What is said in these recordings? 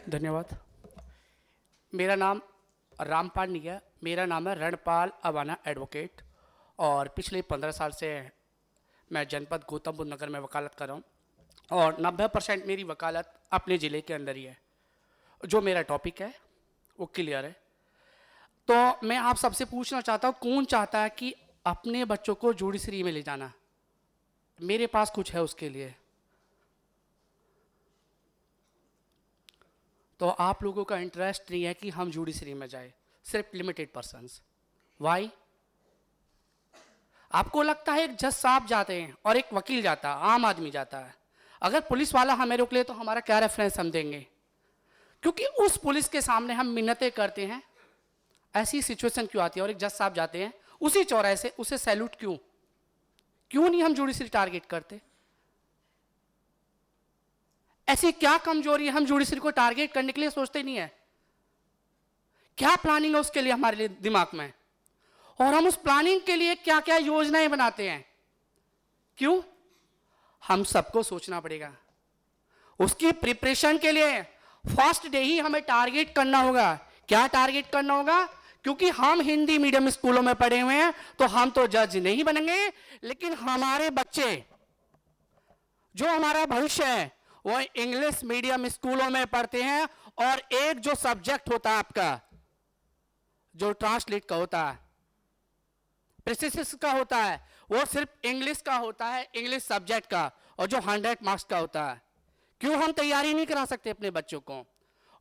धन्यवाद। मेरा नाम रामपाल नहीं है, मेरा नाम है रणपाल अवाना एडवोकेट, और पिछले 15 साल से मैं जनपद गौतम बुद्ध नगर में वकालत कर रहा हूँ और 90% मेरी वकालत अपने ज़िले के अंदर ही है। जो मेरा टॉपिक है वो क्लियर है। तो मैं आप सबसे पूछना चाहता हूँ, कौन चाहता है कि अपने बच्चों को जुडिशरी में ले जाना? मेरे पास कुछ है उसके लिए। तो आप लोगों का इंटरेस्ट नहीं है कि हम जुडिशरी में जाए, सिर्फ लिमिटेड पर्सन्स। वाई? आपको लगता है एक जज साहब जाते हैं और एक वकील जाता है, आम आदमी जाता है। अगर पुलिस वाला हमें रोक ले तो हमारा क्या रेफरेंस हम देंगे? क्योंकि उस पुलिस के सामने हम मिन्नतें करते हैं। ऐसी सिचुएशन क्यों आती है? और एक जज साहब जाते हैं उसी चौराहे से, उसे सैल्यूट क्यों नहीं हम जुडिशरी टारगेट करते? ऐसी क्या कमजोरी है हम जुडिशरी को टारगेट करने के लिए सोचते नहीं है? क्या प्लानिंग है उसके लिए हमारे लिए दिमाग में? और हम उस प्लानिंग के लिए क्या क्या योजनाएं बनाते हैं? क्यों? हम सबको सोचना पड़ेगा। उसकी प्रिपरेशन के लिए फर्स्ट डे ही हमें टारगेट करना होगा। क्या टारगेट करना होगा? क्योंकि हम हिंदी मीडियम स्कूलों में पढ़े हुए हैं तो हम तो जज नहीं बनेंगे, लेकिन हमारे बच्चे, जो हमारा भविष्य है, वो इंग्लिश मीडियम स्कूलों में पढ़ते हैं। और एक जो सब्जेक्ट होता है आपका, जो ट्रांसलेट का होता है, प्रेसिस का होता है, वो सिर्फ इंग्लिश का होता है, इंग्लिश सब्जेक्ट का, और जो 100 मार्क्स का होता है। क्यों हम तैयारी नहीं करा सकते अपने बच्चों को?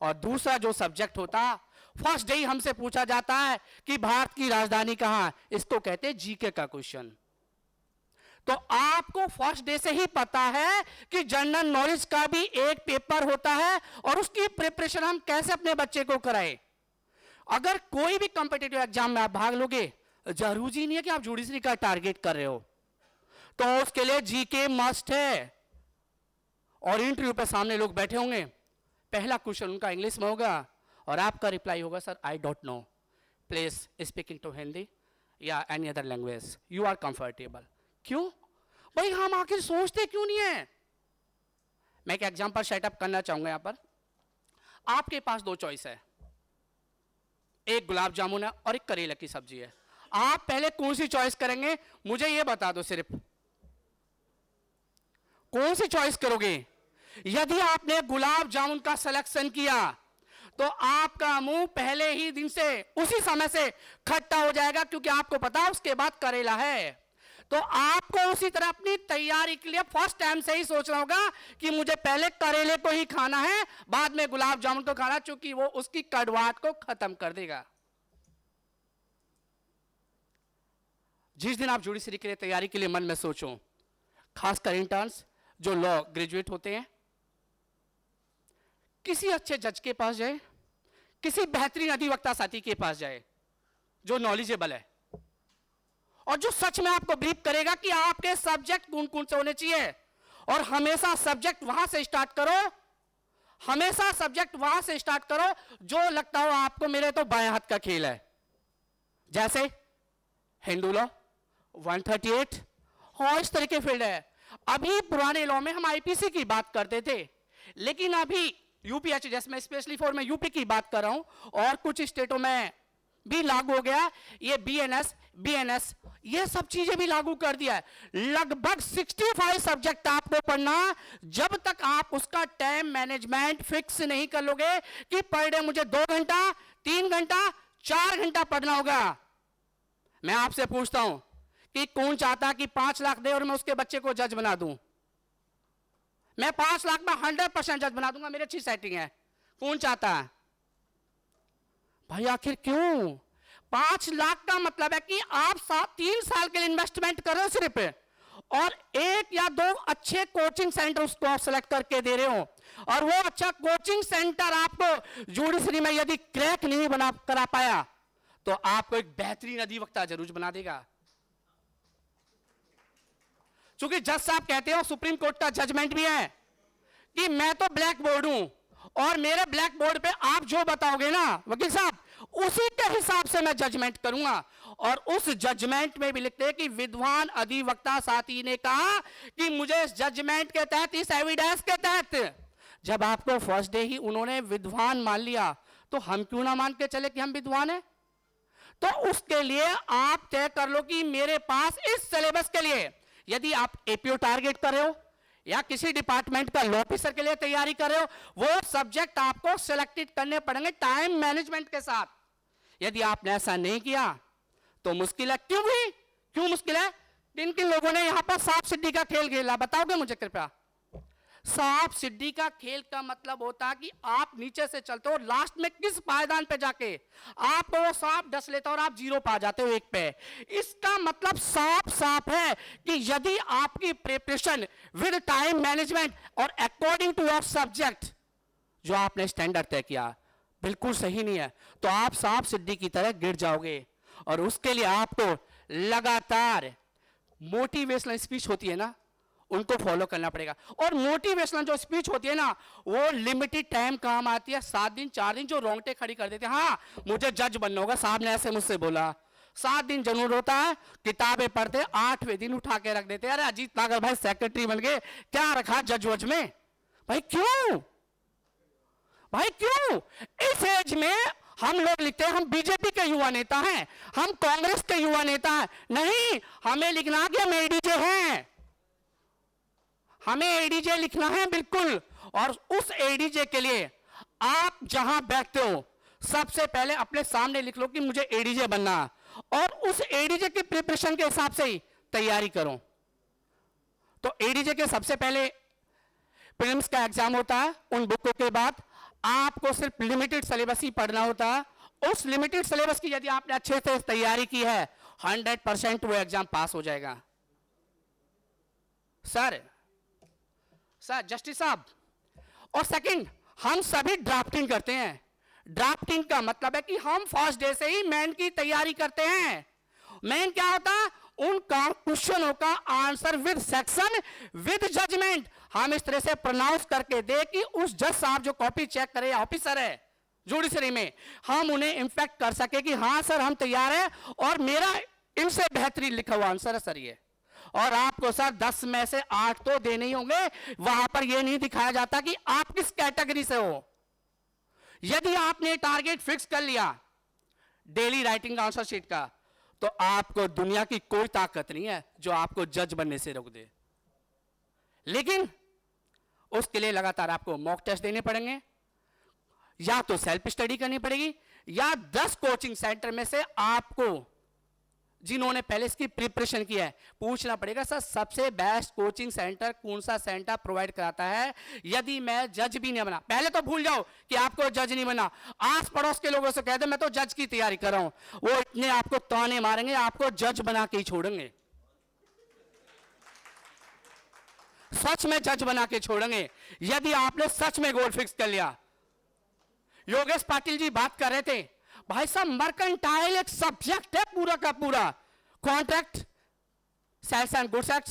और दूसरा जो सब्जेक्ट होता है, फर्स्ट डे ही हमसे पूछा जाता है कि भारत की राजधानी कहां है। इसको कहते हैं जीके का क्वेश्चन। तो आपको फर्स्ट डे से ही पता है कि जनरल नॉलेज का भी एक पेपर होता है और उसकी प्रिपरेशन हम कैसे अपने बच्चे को कराएं। अगर कोई भी कॉम्पिटिटिव एग्जाम में आप भाग लोगे, जरूरी नहीं है कि आप जुडिशरी का टारगेट कर रहे हो, तो उसके लिए जीके मस्ट है। और इंटरव्यू पे सामने लोग बैठे होंगे, पहला क्वेश्चन उनका इंग्लिश में होगा और आपका रिप्लाई होगा, sir I don't know, please speaking to Hindi या any other language, you are comfortable. क्यों भाई? हम आखिर सोचते क्यों नहीं है? मैं एक एग्जांपल सेटअप करना चाहूंगा यहां पर। आपके पास दो चॉइस है, एक गुलाब जामुन है और एक करेला की सब्जी है। आप पहले कौन सी चॉइस करेंगे? मुझे यह बता दो, सिर्फ कौन सी चॉइस करोगे? यदि आपने गुलाब जामुन का सिलेक्शन किया तो आपका मुंह पहले ही दिन से, उसी समय से खट्टा हो जाएगा, क्योंकि आपको पता उसके बाद करेला है। तो आपको उसी तरह अपनी तैयारी के लिए फर्स्ट टाइम से ही सोचना होगा कि मुझे पहले करेले को ही खाना है, बाद में गुलाब जामुन को खाना, क्योंकि वो उसकी कड़वाहट को खत्म कर देगा। जिस दिन आप जुडिशरी के लिए तैयारी के लिए मन में सोचो, खासकर इंटर्न्स जो लॉ ग्रेजुएट होते हैं, किसी अच्छे जज के पास जाए, किसी बेहतरीन अधिवक्ता साथी के पास जाए जो नॉलेजेबल है और जो सच में आपको ब्रीफ करेगा कि आपके सब्जेक्ट कौन कौन से होने चाहिए। और हमेशा सब्जेक्ट वहां से स्टार्ट करो, हमेशा सब्जेक्ट वहां से स्टार्ट करो जो लगता हो आपको मेरे तो बाएं हाथ का खेल है। जैसे हिंदू लॉ, 138 और इस तरह के फील्ड है। अभी पुराने लॉ में हम आईपीसी की बात करते थे, लेकिन अभी यूपीएच, जैसे मैं स्पेशली फॉर मैं यूपी की बात कर रहा हूं और कुछ स्टेटों में भी लागू हो गया ये बीएनएस, ये सब चीजें भी लागू कर दिया है। लगभग 65 सब्जेक्ट आपको पढ़ना, जब तक आप उसका टाइम मैनेजमेंट फिक्स नहीं कर लोगे कि पर डे मुझे 2 घंटा, 3 घंटा, 4 घंटा पढ़ना होगा। मैं आपसे पूछता हूं कि कौन चाहता है कि 5 लाख दे और मैं उसके बच्चे को जज बना दूं? मैं 5 लाख में 100% जज बना दूंगा, मेरी अच्छी सेटिंग है। कौन चाहता है भाई? आखिर क्यों? 5 लाख का मतलब है कि आप 3 साल के लिए इन्वेस्टमेंट कर रहे हो सिर्फ, और 1 या 2 अच्छे कोचिंग सेंटर उसको आप सेलेक्ट करके दे रहे हो, और वो अच्छा कोचिंग सेंटर आपको जुडिशरी में यदि क्रैक नहीं बना करा पाया तो आपको एक बेहतरीन अधिवक्ता जरूर बना देगा। क्योंकि जज साहब कहते हो, सुप्रीम कोर्ट का जजमेंट भी है कि मैं तो ब्लैक बोर्ड हूं और मेरे ब्लैक बोर्ड पे आप जो बताओगे ना वकील साहब, उसी के हिसाब से मैं जजमेंट करूंगा। और उस जजमेंट में भी लिखते हैं कि विद्वान अधिवक्ता साथी ने कहा कि मुझे इस जजमेंट के तहत, इस एविडेंस के तहत जब आपको फर्स्ट डे ही उन्होंने विद्वान मान लिया, तो हम क्यों ना मान के चले कि हम विद्वान हैं? तो उसके लिए आप तय कर लो कि मेरे पास इस सिलेबस के लिए, यदि आप एपीओ टारगेट कर रहे हो या किसी डिपार्टमेंट का लॉ ऑफिसर के लिए तैयारी कर रहे हो, वो सब्जेक्ट आपको सिलेक्टेड करने पड़ेंगे टाइम मैनेजमेंट के साथ। यदि आपने ऐसा नहीं किया तो मुश्किल है। क्यों भी क्यों मुश्किल है? किन किन लोगों ने यहां पर सांप सीढ़ी का खेल खेला, बताओगे मुझे कृपया? सांप सीढ़ी का खेल का मतलब होता है कि आप नीचे से चलते हो, लास्ट में किस पायदान पे जाके आपको वो सांप डस लेता है और आप जीरो पा जाते हो, एक पे। इसका मतलब साफ साफ है कि यदि आपकी प्रिपरेशन विद टाइम मैनेजमेंट और अकॉर्डिंग टू योर सब्जेक्ट जो आपने स्टैंडर्ड तय किया बिल्कुल सही नहीं है, तो आप सांप सीढ़ी की तरह गिर जाओगे। और उसके लिए आपको लगातार मोटिवेशनल स्पीच होती है ना, उनको फॉलो करना पड़ेगा। और मोटिवेशनल जो स्पीच होती है ना, वो लिमिटेड टाइम काम आती है, 7 दिन 4 दिन, जो रोंगटे खड़ी कर देते हैं। हाँ, मुझे जज बनना होगा, साहब ने ऐसे मुझसे बोला। 7 दिन जरूर होता है, किताबें पढ़ते, 8वें दिन उठा के रख देते हैं, अरे अजीत नागर भाई सेक्रेटरी बन गए, क्या रखा जज वज में? भाई क्यों? भाई क्यों? इस एज में हम लोग लिखते हैं हम बीजेपी के युवा नेता हैं, हम कांग्रेस के युवा नेता हैं। नहीं, हमें लिखना कि हम एडीजे हैं, हमें एडीजे लिखना है बिल्कुल। और उस एडीजे के लिए आप जहां बैठते हो सबसे पहले अपने सामने लिख लो कि मुझे एडीजे बनना, और उस एडीजे की प्रिपरेशन के हिसाब से ही तैयारी करो। तो एडीजे के सबसे पहले प्रीलिम्स का एग्जाम होता है, उन बुकों के बाद आपको सिर्फ लिमिटेड सिलेबस ही पढ़ना होता है। उस लिमिटेड सिलेबस की यदि आपने अच्छे से तैयारी की है, 100% वो एग्जाम पास हो जाएगा। सर जस्टिस साहब, और सेकंड, हम सभी ड्राफ्टिंग करते हैं। ड्राफ्टिंग का मतलब है कि हम फर्स्ट डे से ही मेन की तैयारी करते हैं। मेन क्या होता है? उन क्वेश्चनों का answer with section with judgement हम इस तरह से प्रोनाउंस करके दे कि उस जज साहब जो कॉपी चेक करे, ऑफिसर है जुडिशरी में, हम उन्हें इंफेक्ट कर सके कि हाँ सर हम तैयार हैं और मेरा इनसे बेहतरीन लिखा हुआ आंसर है सर ये। और आपको सर 10 में से 8 तो देने ही होंगे। वहां पर यह नहीं दिखाया जाता कि आप किस कैटेगरी से हो। यदि आपने टारगेट फिक्स कर लिया डेली राइटिंग आंसर शीट का, तो आपको दुनिया की कोई ताकत नहीं है जो आपको जज बनने से रोक दे। लेकिन उसके लिए लगातार आपको मॉक टेस्ट देने पड़ेंगे, या तो सेल्फ स्टडी करनी पड़ेगी, या 10 कोचिंग सेंटर में से आपको जिन्होंने पहले इसकी प्रिपरेशन की है पूछना पड़ेगा सर सबसे बेस्ट कोचिंग सेंटर कौन सा सेंटर प्रोवाइड कराता है। यदि मैं जज भी नहीं बना, पहले तो भूल जाओ कि आपको जज नहीं बना, आस पड़ोस के लोगों से कह दे मैं तो जज की तैयारी कर रहा हूं, वो इतने आपको ताने मारेंगे, आपको जज बना के ही छोड़ेंगे, सच में जज बना के छोड़ेंगे। यदि आपने सच में गोल फिक्स कर लिया। योगेश पाटिल जी बात कर रहे थे, भाई साहब मर्केंटाइल एक सब्जेक्ट है पूरा का पूरा, contract, sales and goods act,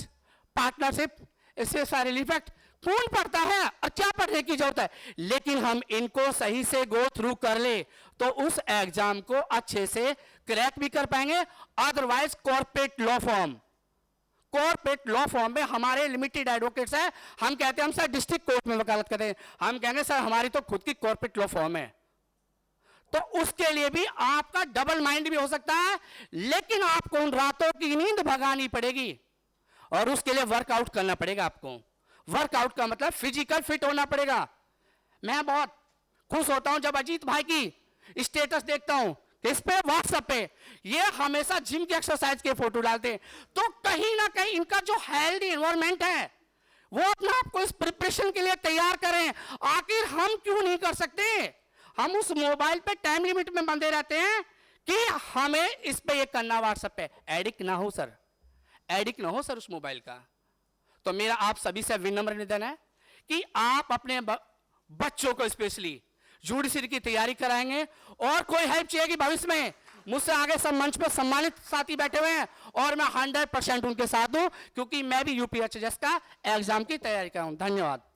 partnership, इससे सारे इफेक्ट कौन पढ़ता है और क्या पढ़ने की जरूरत है। लेकिन हम इनको सही से गो थ्रू कर ले तो उस एग्जाम को अच्छे से क्रैक भी कर पाएंगे। अदरवाइज कॉर्पोरेट लॉ फॉर्म में हमारे लिमिटेड एडवोकेट्स हैं, हम कहते हैं हम सर डिस्ट्रिक्ट कोर्ट में वकालत करते हैं, हम कहेंगे सर हमारी तो खुद की कॉर्पोरेट लॉ फॉर्म है। तो उसके लिए भी आपका डबल माइंड भी हो सकता है, लेकिन आपको उन रातों की नींद भगानी पड़ेगी और उसके लिए वर्कआउट करना पड़ेगा। आपको वर्कआउट का मतलब फिजिकल फिट होना पड़ेगा। मैं बहुत खुश होता हूं जब अजीत भाई की स्टेटस देखता हूं इस पे व्हाट्सएप पे, ये हमेशा जिम की एक्सरसाइज के फोटो डालते हैं, तो कहीं ना कहीं इनका जो हेल्दी एनवायरनमेंट है वो अपने आप को इस प्रिपरेशन के लिए तैयार करें। आखिर हम क्यों नहीं कर सकते? हम उस मोबाइल पे टाइम लिमिट में बंधे रहते हैं कि हमें इस पे ये करना, व्हाट्सएप पे एडिक्ट ना हो सर, एडिक्ट ना हो सर उस मोबाइल का। तो मेरा आप सभी से विनम्र निवेदन है कि आप अपने बच्चों को स्पेशली जुडिशरी की तैयारी कराएंगे, और कोई हेल्प चाहिए भविष्य में मुझसे आगे सब मंच पे सम्मानित साथी बैठे हुए हैं और मैं 100% उनके साथ हूं, क्योंकि मैं भी यूपीएचएस का एग्जाम की तैयारी कर रहा हूं। धन्यवाद।